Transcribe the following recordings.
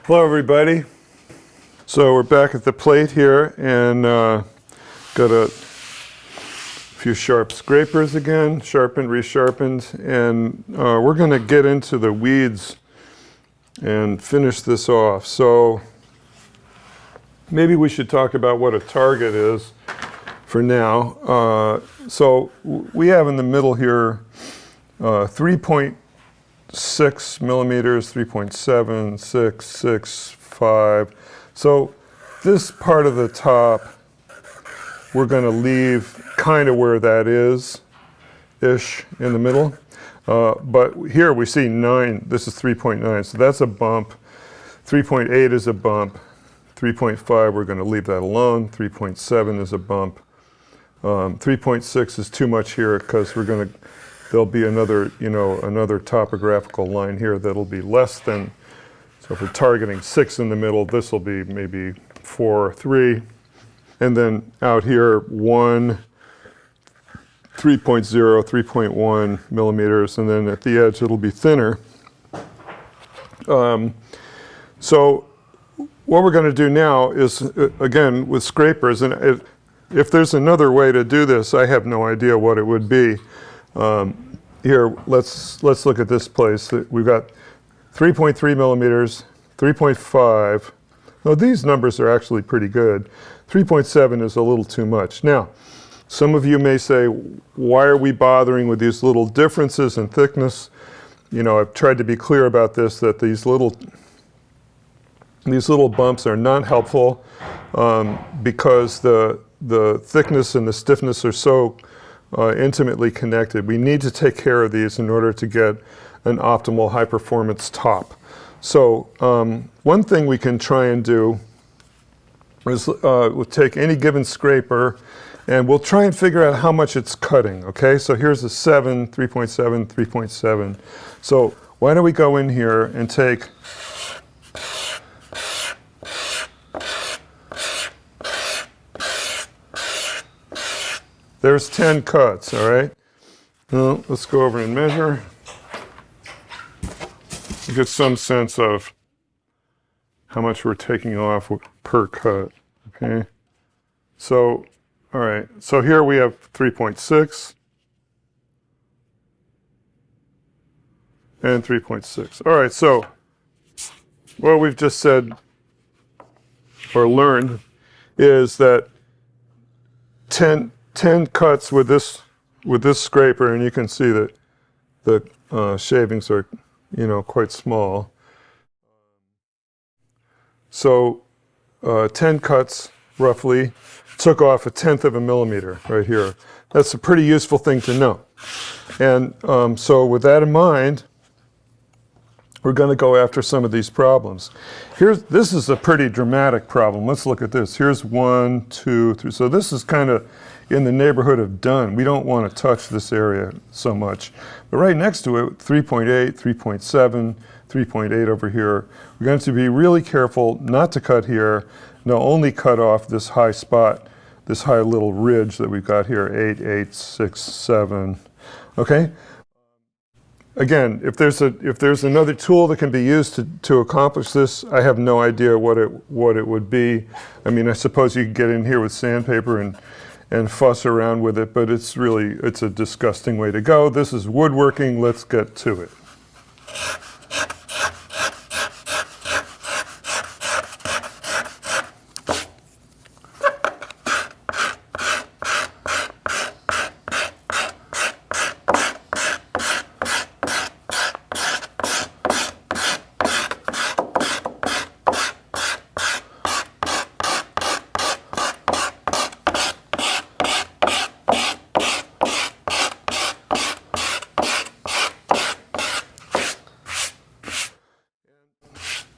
Hello everybody. So we're back at the plate here and got a few sharp scrapers again, sharpened, resharpened, and we're going to get into the weeds and finish this off. So maybe we should talk about what a target is for now. So we have in the middle here 3.6 millimeters, 3.7, 6, 6, 5. So this part of the top, we're going to leave kind of where that is-ish in the middle. But here we see 9. This is 3.9, so that's a bump. 3.8 is a bump. 3.5, we're going to leave that alone. 3.7 is a bump. 3.6 is too much here because there'll be another topographical line here that'll be less than, so if we're targeting 6 in the middle, this will be maybe 4, 3. And then out here, 1, 3.0, 3.1 millimeters, and then at the edge it'll be thinner. So what we're going to do now is, again, with scrapers, and if there's another way to do this, I have no idea what it would be. Here, let's look at this place. We've got 3.3 millimeters, 3.5. Well, these numbers are actually pretty good. 3.7 is a little too much. Now, some of you may say, why are we bothering with these little differences in thickness? You know, I've tried to be clear about this, that these little bumps are not helpful because the thickness and the stiffness are so intimately connected. We need to take care of these in order to get an optimal high performance top. So one thing we can try and do is we'll take any given scraper and we'll try and figure out how much it's cutting, okay? So here's a 7, 3.7, 3.7. So why don't we go in here and take there's 10 cuts, all right? Well, let's go over and measure. Get some sense of how much we're taking off per cut, okay? So, all right, so here we have 3.6 and 3.6. All right, so what we've just said or learned is that 10 cuts with this scraper, and you can see that the shavings are, quite small. So 10 cuts roughly took off 1/10 of a millimeter right here. That's a pretty useful thing to know. And so with that in mind, we're going to go after some of these problems. This is a pretty dramatic problem. Let's look at this. Here's 1, 2, 3. So this is kind of in the neighborhood of done. We don't want to touch this area so much. But right next to it, 3.8, 3.7, 3.8 over here. We're going to be really careful not to cut here. No, only cut off this high spot, this high little ridge that we've got here, 8, 8, 6, 7. Okay? Again, if there's another tool that can be used to accomplish this, I have no idea what it would be. I mean, I suppose you could get in here with sandpaper and fuss around with it, but it's a disgusting way to go. This is woodworking. Let's get to it.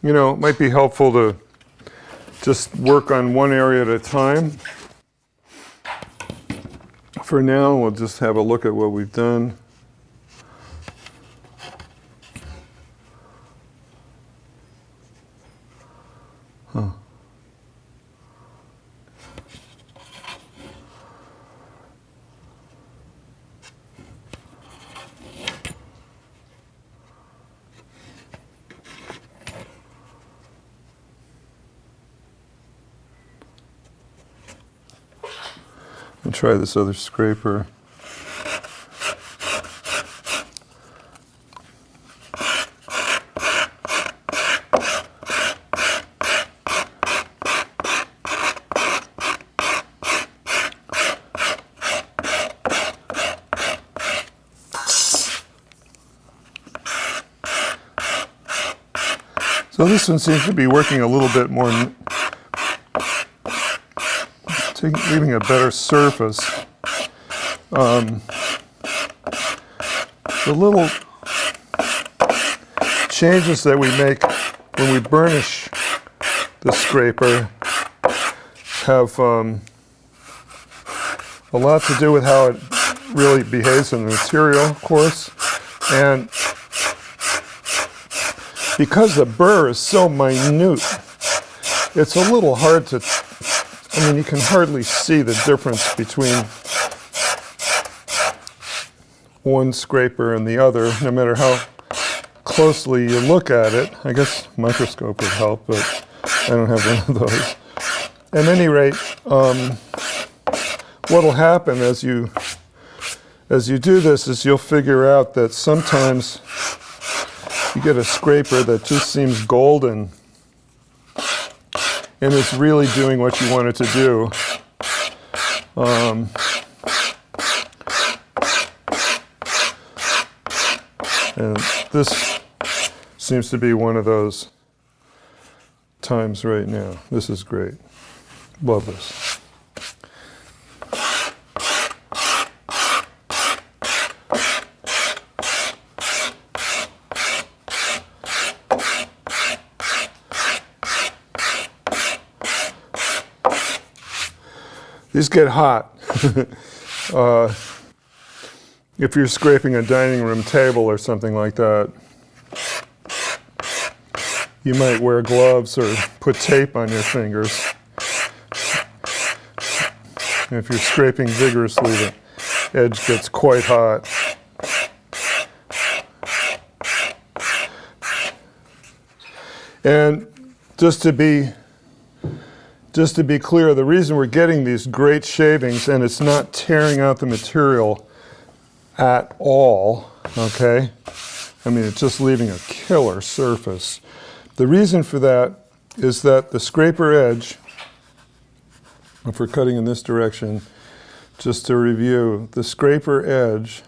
It might be helpful to just work on one area at a time. For now, we'll just have a look at what we've done. try this other scraper. So this one seems to be working a little bit more, leaving a better surface. The little changes that we make when we burnish the scraper have a lot to do with how it really behaves in the material, of course. And because the burr is so minute, it's a little hard to, I mean, you can hardly see the difference between one scraper and the other, no matter how closely you look at it. I guess a microscope would help, but I don't have one of those. At any rate, what will happen as you do this is you'll figure out that sometimes you get a scraper that just seems golden and it's really doing what you want it to do. And this seems to be one of those times right now. This is great. Love this. These get hot. If you're scraping a dining room table or something like that, you might wear gloves or put tape on your fingers. And if you're scraping vigorously, the edge gets quite hot. And just to be clear, the reason we're getting these great shavings and it's not tearing out the material at all, okay? I mean, it's just leaving a killer surface. The reason for that is that the scraper edge, if we're cutting in this direction, just to review, the scraper edge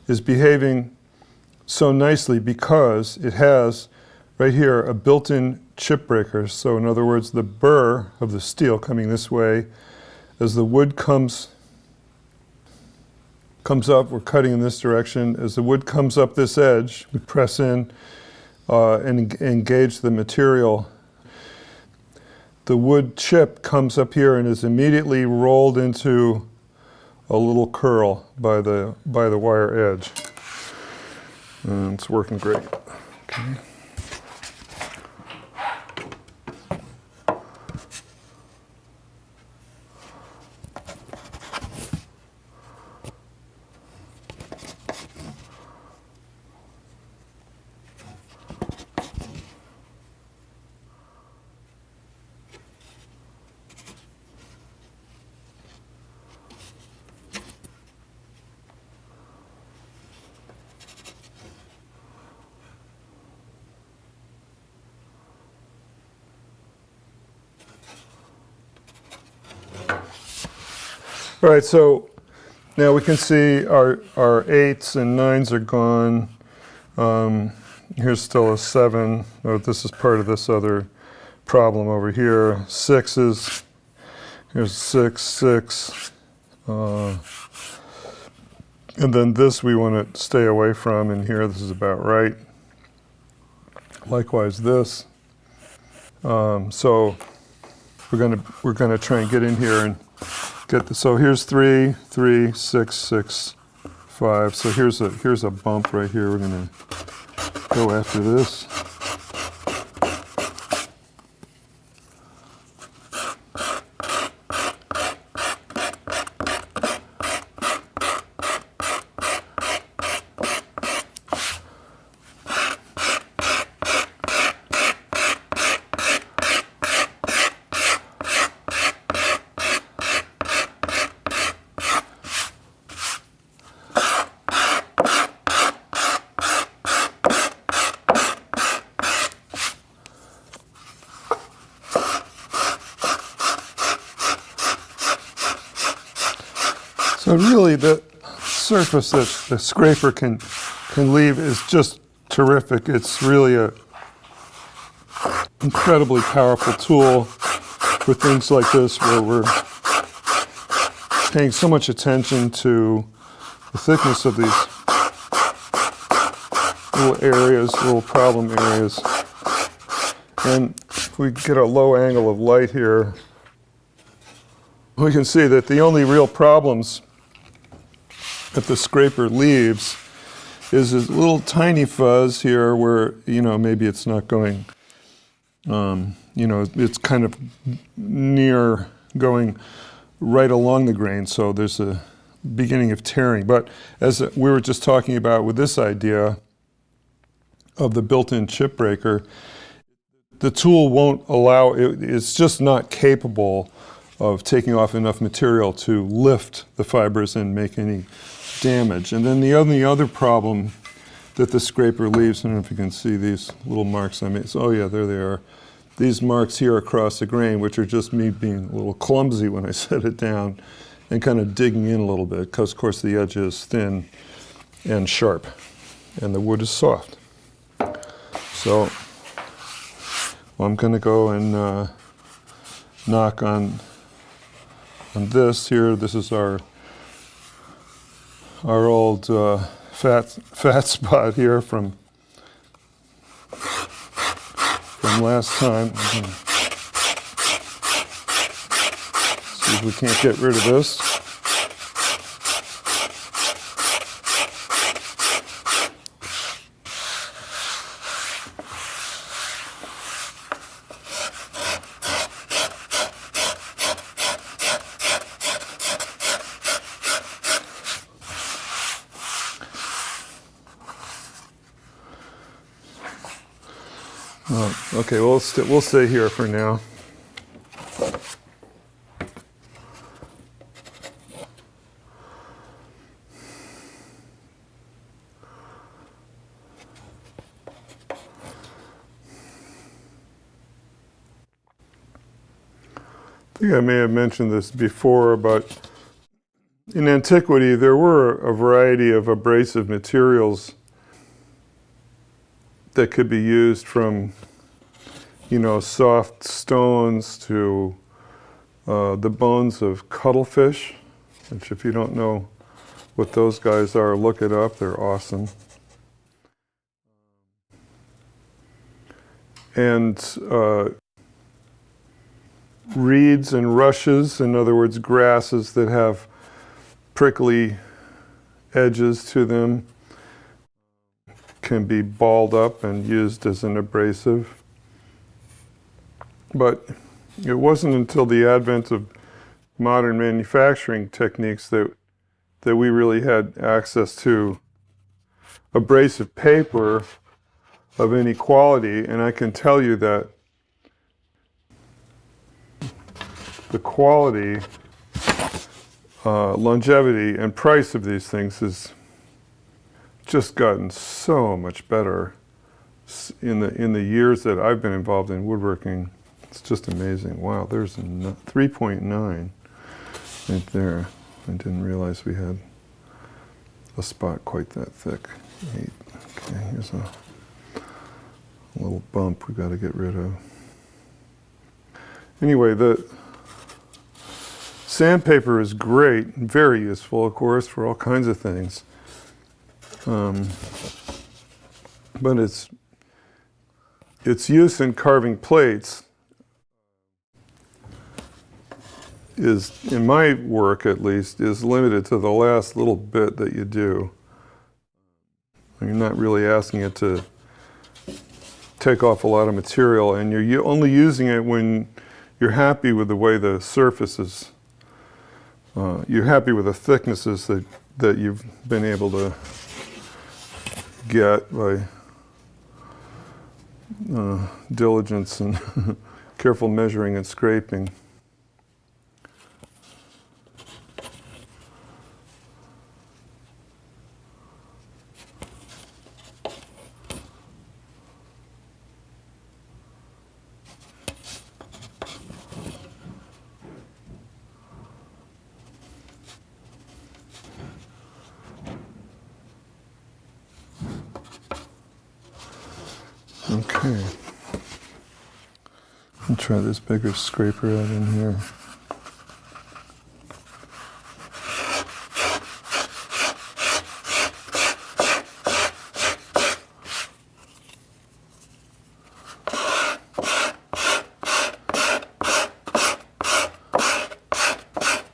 is behaving so nicely because it has right here a built-in chip breaker. So in other words, the burr of the steel coming this way, as the wood comes up, we're cutting in this direction. As the wood comes up this edge, we press in and engage the material. The wood chip comes up here and is immediately rolled into a little curl by the wire edge. And it's working great. Okay. All right, so now we can see our 8s and 9s are gone. Here's still a 7. Oh, this is part of this other problem over here. 6s. Here's 6, 6. And then this we want to stay away from. And here, this is about right. Likewise, this. So we're gonna try and get in here and get the, so here's 3, 3, 6, 6, 5. So here's a bump right here. We're gonna go after this. But really, the surface that the scraper can leave is just terrific. It's really a incredibly powerful tool for things like this, where we're paying so much attention to the thickness of these little areas, little problem areas. And if we get a low angle of light here, we can see that the only real problems that the scraper leaves is this little tiny fuzz here where, maybe it's not going, it's kind of near going right along the grain, so there's a beginning of tearing. But as we were just talking about with this idea of the built-in chip breaker, the tool won't allow, it's just not capable of taking off enough material to lift the fibers and make any damage. And then the only other problem that the scraper leaves, I don't know if you can see these little marks I made. Oh yeah, there they are. These marks here across the grain, which are just me being a little clumsy when I set it down and kind of digging in a little bit, because of course the edge is thin and sharp and the wood is soft. So I'm going to go and knock on this here. This is our old fat spot here from last time. See if we can't get rid of this. Okay, we'll stay here for now. I think I may have mentioned this before, but in antiquity there were a variety of abrasive materials that could be used, from soft stones to the bones of cuttlefish, which, if you don't know what those guys are, look it up. They're awesome. And reeds and rushes, in other words, grasses that have prickly edges to them, can be balled up and used as an abrasive. But it wasn't until the advent of modern manufacturing techniques that we really had access to abrasive paper of any quality. And I can tell you that the quality, longevity, and price of these things has just gotten so much better in the years that I've been involved in woodworking. It's just amazing. Wow, there's a 3.9 right there. I didn't realize we had a spot quite that thick. 8. Okay, here's a little bump we got to get rid of. Anyway, the sandpaper is great, very useful, of course, for all kinds of things. But its use in carving plates is, in my work at least, is limited to the last little bit that you do. You're not really asking it to take off a lot of material, and you're only using it when you're happy with the way the surface is, you're happy with the thicknesses that you've been able to get by diligence and careful measuring and scraping. Okay. I'll try this bigger scraper out in here.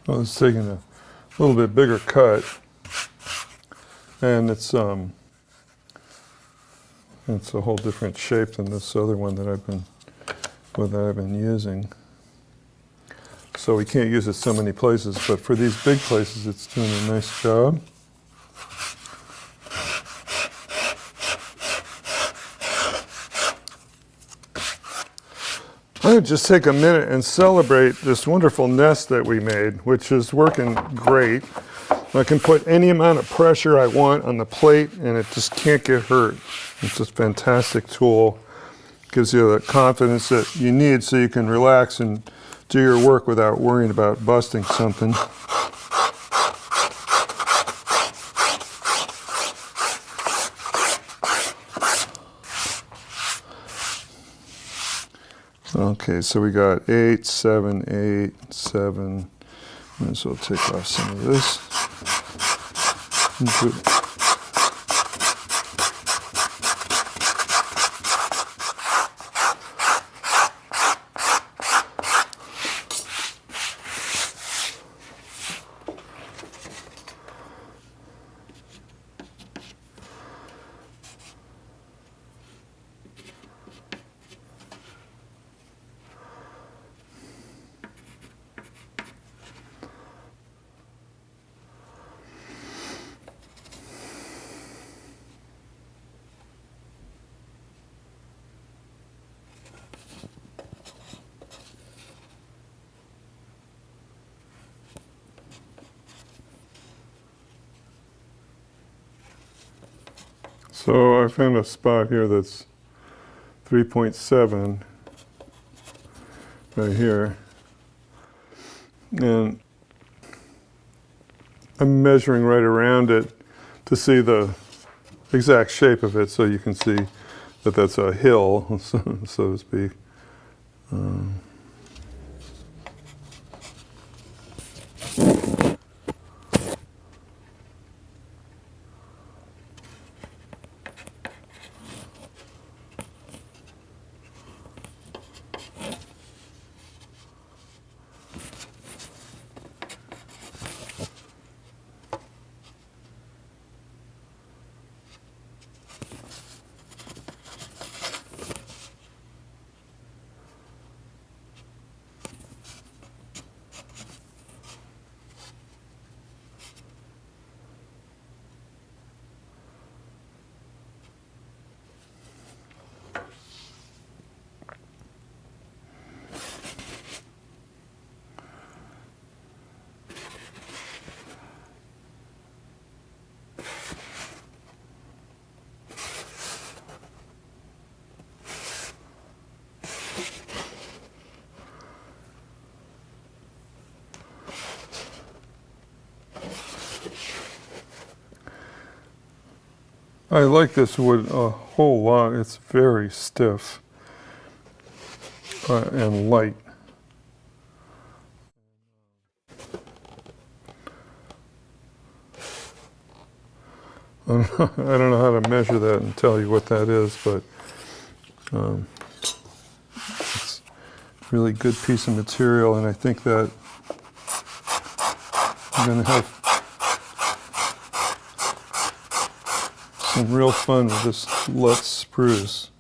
I was taking a little bit bigger cut, and it's a whole different shape than this other one that I've been using. So we can't use it so many places, but for these big places, it's doing a nice job. I would just take a minute and celebrate this wonderful nest that we made, which is working great. I can put any amount of pressure I want on the plate and it just can't get hurt. It's a fantastic tool. Gives you the confidence that you need so you can relax and do your work without worrying about busting something. Okay, so we got 8, 7, 8, 7. Might as well take off some of this. So I found a spot here that's 3.7 right here. And I'm measuring right around it to see the exact shape of it so you can see that that's a hill, so to speak. I like this wood a whole lot. It's very stiff and light. I don't know how to measure that and tell you what that is, but it's a really good piece of material, and I think that I'm going to have some real fun with this Lutz spruce.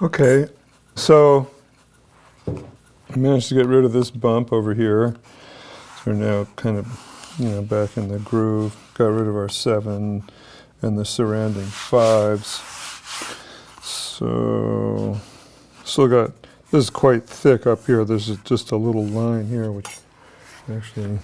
Okay, so I managed to get rid of this bump over here. So we're now kind of, back in the groove. Got rid of our 7 and the surrounding 5s. So still got, this is quite thick up here. There's just a little line here, which actually,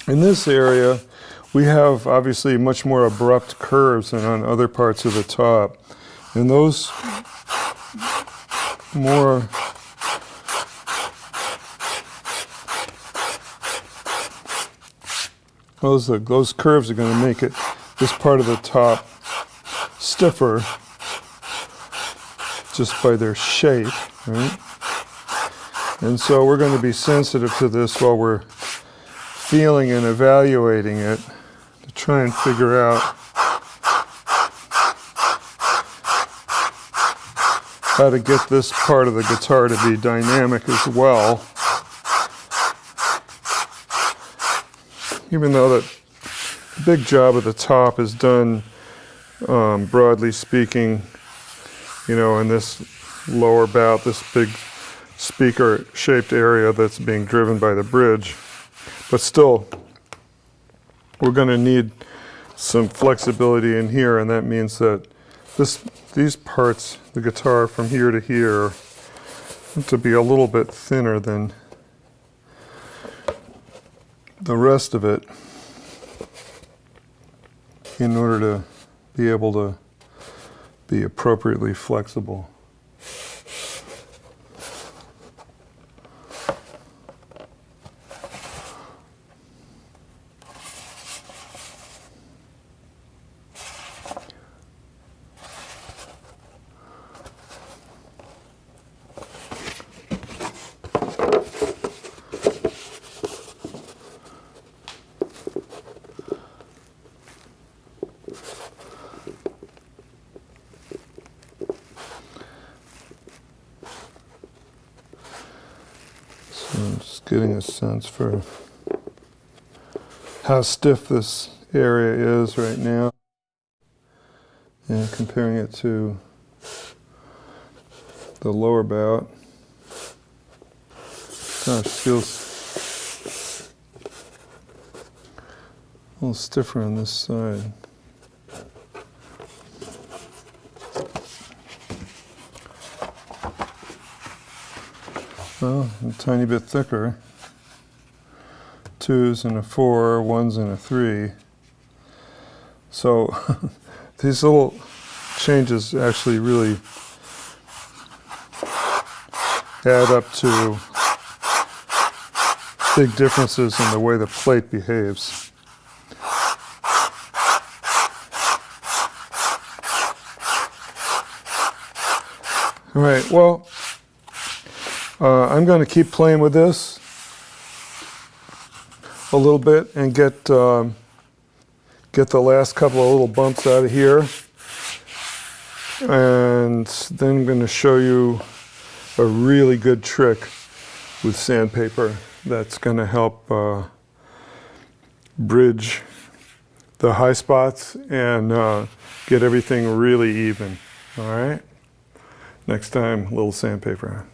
in this area, we have obviously much more abrupt curves than on other parts of the top. And those more those curves are going to make this part of the top stiffer just by their shape, right? And so we're going to be sensitive to this while we're feeling and evaluating it to try and figure out how to get this part of the guitar to be dynamic as well. Even though that big job at the top is done, broadly speaking, in this lower bout, this big speaker-shaped area that's being driven by the bridge. But still, we're going to need some flexibility in here, and that means that these parts, the guitar from here to here, have to be a little bit thinner than the rest of it in order to be able to be appropriately flexible. I'm just getting a sense for how stiff this area is right now and comparing it to the lower bout. Gosh, feels a little stiffer on this side. Well, a tiny bit thicker. 2s and a 4, 1s and a 3. So these little changes actually really add up to big differences in the way the plate behaves. All right, well, I'm going to keep playing with this a little bit and get the last couple of little bumps out of here. And then I'm going to show you a really good trick with sandpaper that's going to help bridge the high spots and get everything really even. All right? Next time, a little sandpaper.